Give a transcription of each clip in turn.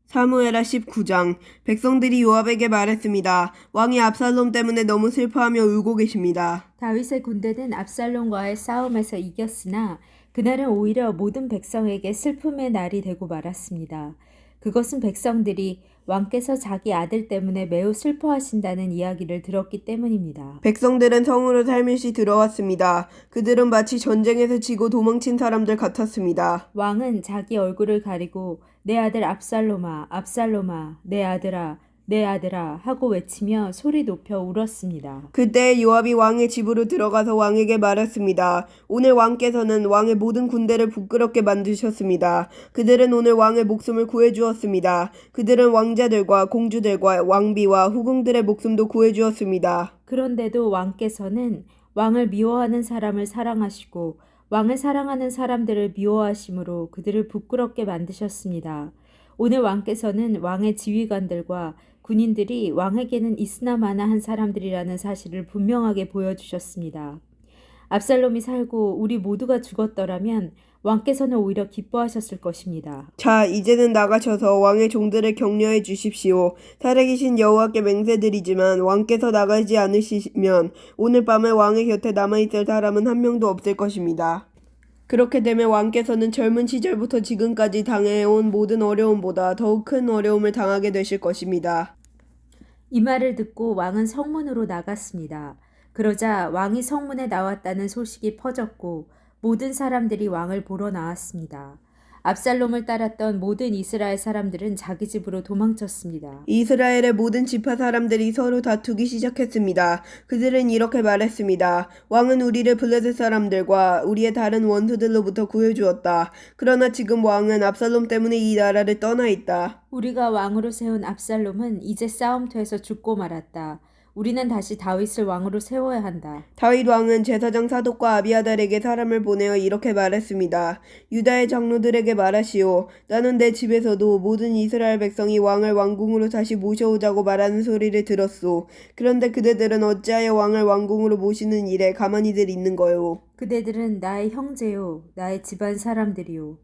사무엘하 19장. 백성들이 요압에게 말했습니다. 왕이 압살롬 때문에 너무 슬퍼하며 울고 계십니다. 다윗의 군대는 압살롬과의 싸움에서 이겼으나 그날은 오히려 모든 백성에게 슬픔의 날이 되고 말았습니다. 그것은 백성들이 왕께서 자기 아들 때문에 매우 슬퍼하신다는 이야기를 들었기 때문입니다. 백성들은 성으로 살며시 들어왔습니다. 그들은 마치 전쟁에서 지고 도망친 사람들 같았습니다. 왕은 자기 얼굴을 가리고 내 아들 압살롬아, 압살롬아, 내 아들아, 내 아들아 하고 외치며 소리 높여 울었습니다. 그때 요압이 왕의 집으로 들어가서 왕에게 말했습니다. 오늘 왕께서는 왕의 모든 군대를 부끄럽게 만드셨습니다. 그들은 오늘 왕의 목숨을 구해주었습니다. 그들은 왕자들과 공주들과 왕비와 후궁들의 목숨도 구해주었습니다. 그런데도 왕께서는 왕을 미워하는 사람을 사랑하시고 왕을 사랑하는 사람들을 미워하심으로 그들을 부끄럽게 만드셨습니다. 오늘 왕께서는 왕의 지휘관들과 군인들이 왕에게는 있으나 마나 한 사람들이라는 사실을 분명하게 보여주셨습니다. 압살롬이 살고 우리 모두가 죽었더라면 왕께서는 오히려 기뻐하셨을 것입니다. 자, 이제는 나가셔서 왕의 종들을 격려해 주십시오. 살아계신 여호와께 맹세드리지만 왕께서 나가지 않으시면 오늘 밤에 왕의 곁에 남아있을 사람은 한 명도 없을 것입니다. 그렇게 되면 왕께서는 젊은 시절부터 지금까지 당해온 모든 어려움보다 더욱 큰 어려움을 당하게 되실 것입니다. 이 말을 듣고 왕은 성문으로 나갔습니다. 그러자 왕이 성문에 나왔다는 소식이 퍼졌고 모든 사람들이 왕을 보러 나왔습니다. 압살롬을 따랐던 모든 이스라엘 사람들은 자기 집으로 도망쳤습니다. 이스라엘의 모든 지파 사람들이 서로 다투기 시작했습니다. 그들은 이렇게 말했습니다. 왕은 우리를 블레셋 사람들과 우리의 다른 원수들로부터 구해주었다. 그러나 지금 왕은 압살롬 때문에 이 나라를 떠나 있다. 우리가 왕으로 세운 압살롬은 이제 싸움터에서 죽고 말았다. 우리는 다시 다윗을 왕으로 세워야 한다. 다윗 왕은 제사장 사독과 아비아달에게 사람을 보내어 이렇게 말했습니다. 유다의 장로들에게 말하시오. 나는 내 집에서도 모든 이스라엘 백성이 왕을 왕궁으로 다시 모셔오자고 말하는 소리를 들었소. 그런데 그대들은 어찌하여 왕을 왕궁으로 모시는 일에 가만히들 있는 거요. 그대들은 나의 형제요, 나의 집안 사람들이요.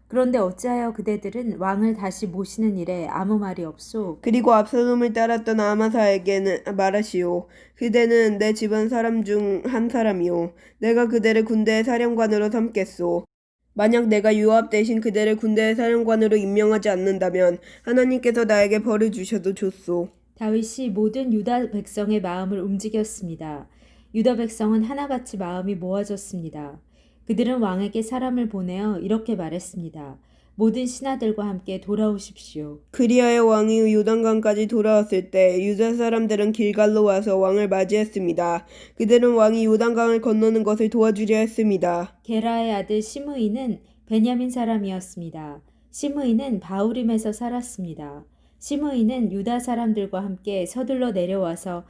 그런데 어찌하여 그대들은 왕을 다시 모시는 일에 아무 말이 없소? 그리고 압살롬을 따랐던 아마사에게는 말하시오. 그대는 내 집안 사람 중 한 사람이오. 내가 그대를 군대의 사령관으로 삼겠소. 만약 내가 요압 대신 그대를 군대의 사령관으로 임명하지 않는다면 하나님께서 나에게 벌을 주셔도 좋소. 다윗이 모든 유다 백성의 마음을 움직였습니다. 유다 백성은 하나같이 마음이 모아졌습니다. 그들은 왕에게 사람을 보내어 이렇게 말했습니다. 모든 신하들과 함께 돌아오십시오. 그리하여 왕이 요단강까지 돌아왔을 때 유다 사람들은 길갈로 와서 왕을 맞이했습니다. 그들은 왕이 요단강을 건너는 것을 도와주려 했습니다. 게라의 아들 시므이는 베냐민 사람이었습니다. 시므이는 바후림에서 살았습니다. 시므이는 유다 사람들과 함께 서둘러 내려와서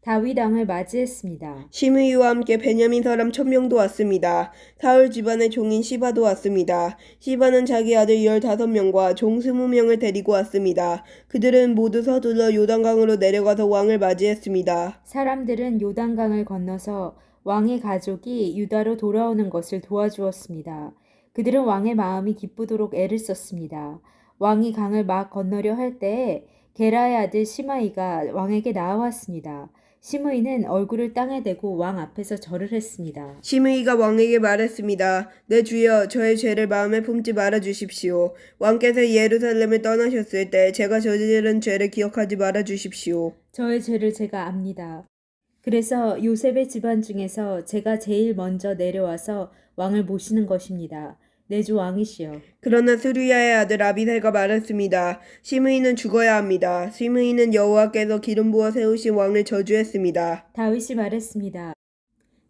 다윗 왕을 맞이했습니다. 시므이와 함께 베냐민 사람 1000명도 왔습니다. 사울 집안의 종인 시바도 왔습니다. 시바는 자기 아들 15명과 종 20명을 데리고 왔습니다. 그들은 모두 서둘러 요단강으로 내려가서 왕을 맞이했습니다. 사람들은 요단강을 건너서 왕의 가족이 유다로 돌아오는 것을 도와주었습니다. 그들은 왕의 마음이 기쁘도록 애를 썼습니다. 왕이 강을 막 건너려 할 때에 게라의 아들 시므이가 왕에게 나아왔습니다. 시므이는 얼굴을 땅에 대고 왕 앞에서 절을 했습니다. 시므이가 왕에게 말했습니다. 내 주여, 저의 죄를 마음에 품지 말아 주십시오. 왕께서 예루살렘을 떠나셨을 때 제가 저지른 죄를 기억하지 말아 주십시오. 저의 죄를 제가 압니다. 그래서 요셉의 집안 중에서 제가 제일 먼저 내려와서 왕을 모시는 것입니다. 내 주 왕이시여. 그러나 스루야의 아들 아비살가 말했습니다. 시므이는 죽어야 합니다. 시므이는 여호와께서 기름 부어 세우신 왕을 저주했습니다. 다윗이 말했습니다.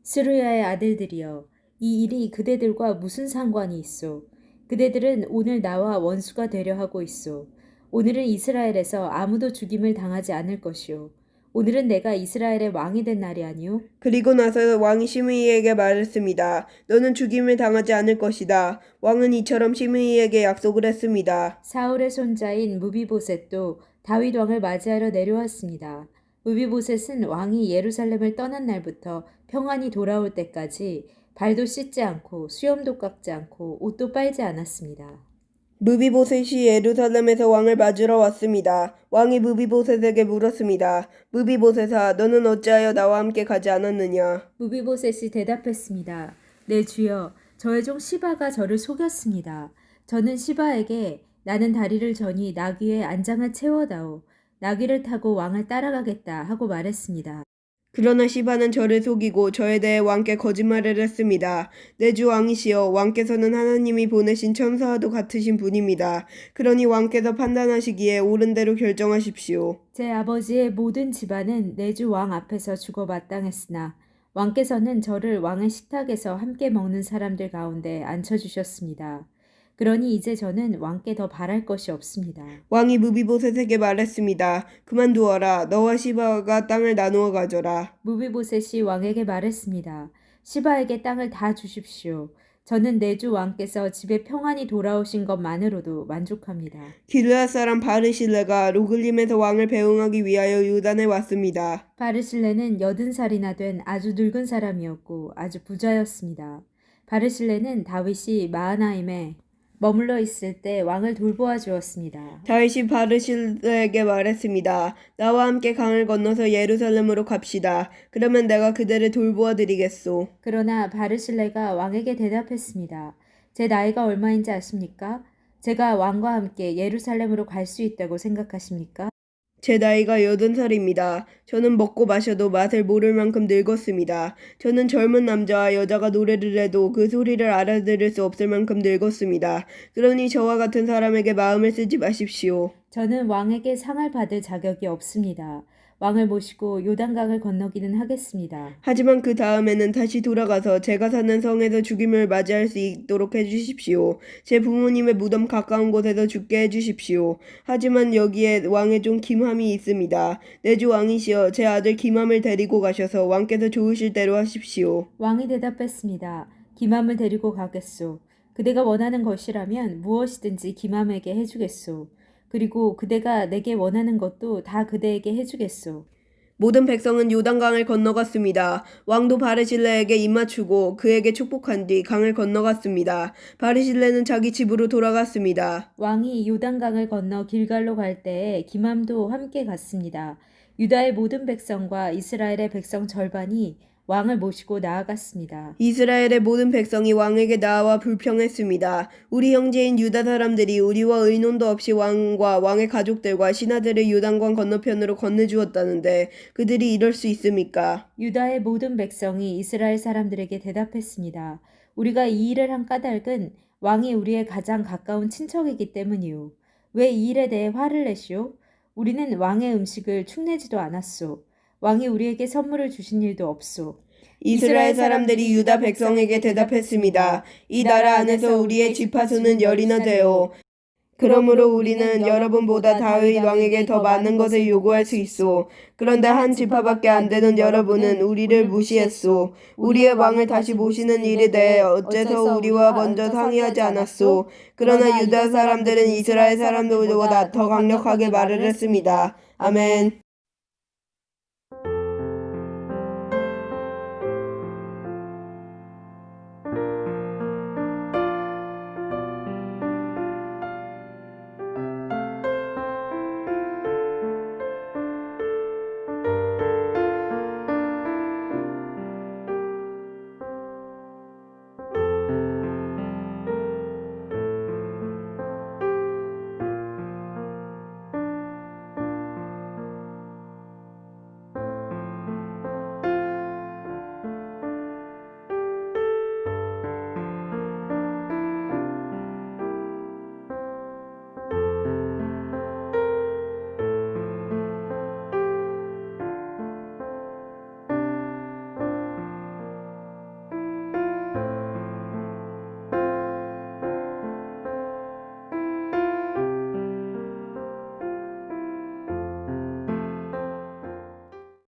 스루야의 아들들이여, 이 일이 그대들과 무슨 상관이 있소? 그대들은 오늘 나와 원수가 되려 하고 있소. 오늘은 이스라엘에서 아무도 죽임을 당하지 않을 것이오. 오늘은 내가 이스라엘의 왕이 된 날이 아니오? 그리고 나서 왕이 시므이에게 말했습니다. 너는 죽임을 당하지 않을 것이다. 왕은 이처럼 시므이에게 약속을 했습니다. 사울의 손자인 무비보셋도 다윗 왕을 맞이하러 내려왔습니다. 무비보셋은 왕이 예루살렘을 떠난 날부터 평안히 돌아올 때까지 발도 씻지 않고 수염도 깎지 않고 옷도 빨지 않았습니다. 무비보셋이 예루살렘에서 왕을 맞으러 왔습니다. 왕이 무비보셋에게 물었습니다. 무비보셋아, 너는 어찌하여 나와 함께 가지 않았느냐? 무비보셋이 대답했습니다. 내 주여, 저의 종 시바가 저를 속였습니다. 저는 시바에게 나는 다리를 저니 나귀에 안장을 채워다오. 나귀를 타고 왕을 따라가겠다 하고 말했습니다. 그러나 시바는 저를 속이고 저에 대해 왕께 거짓말을 했습니다. 내 주 왕이시여, 왕께서는 하나님이 보내신 천사와도 같으신 분입니다. 그러니 왕께서 판단하시기에 옳은 대로 결정하십시오. 제 아버지의 모든 집안은 내 주 왕 앞에서 죽어마땅했으나 왕께서는 저를 왕의 식탁에서 함께 먹는 사람들 가운데 앉혀주셨습니다. 그러니 이제 저는 왕께 더 바랄 것이 없습니다. 왕이 무비보셋에게 말했습니다. 그만두어라. 너와 시바가 땅을 나누어 가져라. 무비보셋이 왕에게 말했습니다. 시바에게 땅을 다 주십시오. 저는 내 주 왕께서 집에 평안히 돌아오신 것만으로도 만족합니다. 길르앗 사람 바르실레가 로글림에서 왕을 배웅하기 위하여 유단에 왔습니다. 바르실레는 80살이나 된 아주 늙은 사람이었고 아주 부자였습니다. 바르실레는 다윗이 마하나임에 머물러 있을 때 왕을 돌보아 주었습니다. 다윗이 바르실레에게 말했습니다. 나와 함께 강을 건너서 예루살렘으로 갑시다. 그러면 내가 그대를 돌보아 드리겠소. 그러나 바르실레가 왕에게 대답했습니다. 제 나이가 얼마인지 아십니까? 제가 왕과 함께 예루살렘으로 갈 수 있다고 생각하십니까? 제 나이가 80살입니다. 저는 먹고 마셔도 맛을 모를 만큼 늙었습니다. 저는 젊은 남자와 여자가 노래를 해도 그 소리를 알아들을 수 없을 만큼 늙었습니다. 그러니 저와 같은 사람에게 마음을 쓰지 마십시오. 저는 왕에게 상을 받을 자격이 없습니다. 왕을 모시고 요단강을 건너기는 하겠습니다. 하지만 그 다음에는 다시 돌아가서 제가 사는 성에서 죽임을 맞이할 수 있도록 해주십시오. 제 부모님의 무덤 가까운 곳에서 죽게 해주십시오. 하지만 여기에 왕의 종 김함이 있습니다. 내 주 왕이시여, 제 아들 김함을 데리고 가셔서 왕께서 좋으실 대로 하십시오. 왕이 대답했습니다. 김함을 데리고 가겠소. 그대가 원하는 것이라면 무엇이든지 김함에게 해주겠소. 그리고 그대가 내게 원하는 것도 다 그대에게 해주겠소. 모든 백성은 요단강을 건너갔습니다. 왕도 바르실레에게 입맞추고 그에게 축복한 뒤 강을 건너갔습니다. 바르실레는 자기 집으로 돌아갔습니다. 왕이 요단강을 건너 길갈로 갈 때에 김함도 함께 갔습니다. 유다의 모든 백성과 이스라엘의 백성 절반이 왕을 모시고 나아갔습니다. 이스라엘의 모든 백성이 왕에게 나와 불평했습니다. 우리 형제인 유다 사람들이 우리와 의논도 없이 왕과 왕의 가족들과 신하들을 요단강 건너편으로 건네주었다는데 그들이 이럴 수 있습니까? 유다의 모든 백성이 이스라엘 사람들에게 대답했습니다. 우리가 이 일을 한 까닭은 왕이 우리의 가장 가까운 친척이기 때문이요. 왜 이 일에 대해 화를 내시오? 우리는 왕의 음식을 축내지도 않았소. 왕이 우리에게 선물을 주신 일도 없소. 이스라엘 사람들이 유다 백성에게 대답했습니다. 이 나라 안에서 우리의 지파수는 10이나 되어 그러므로 우리는 여러분보다 다윗 왕에게 더 많은 것을 요구할 수 있소. 그런데 한 지파밖에 안 되는 여러분은 우리를 무시했소. 우리의 왕을 다시 모시는 일에 대해 어째서 우리와 먼저 상의하지 않았소. 그러나 유다 사람들은 이스라엘 사람들보다 더 강력하게 말을 했습니다. 아멘.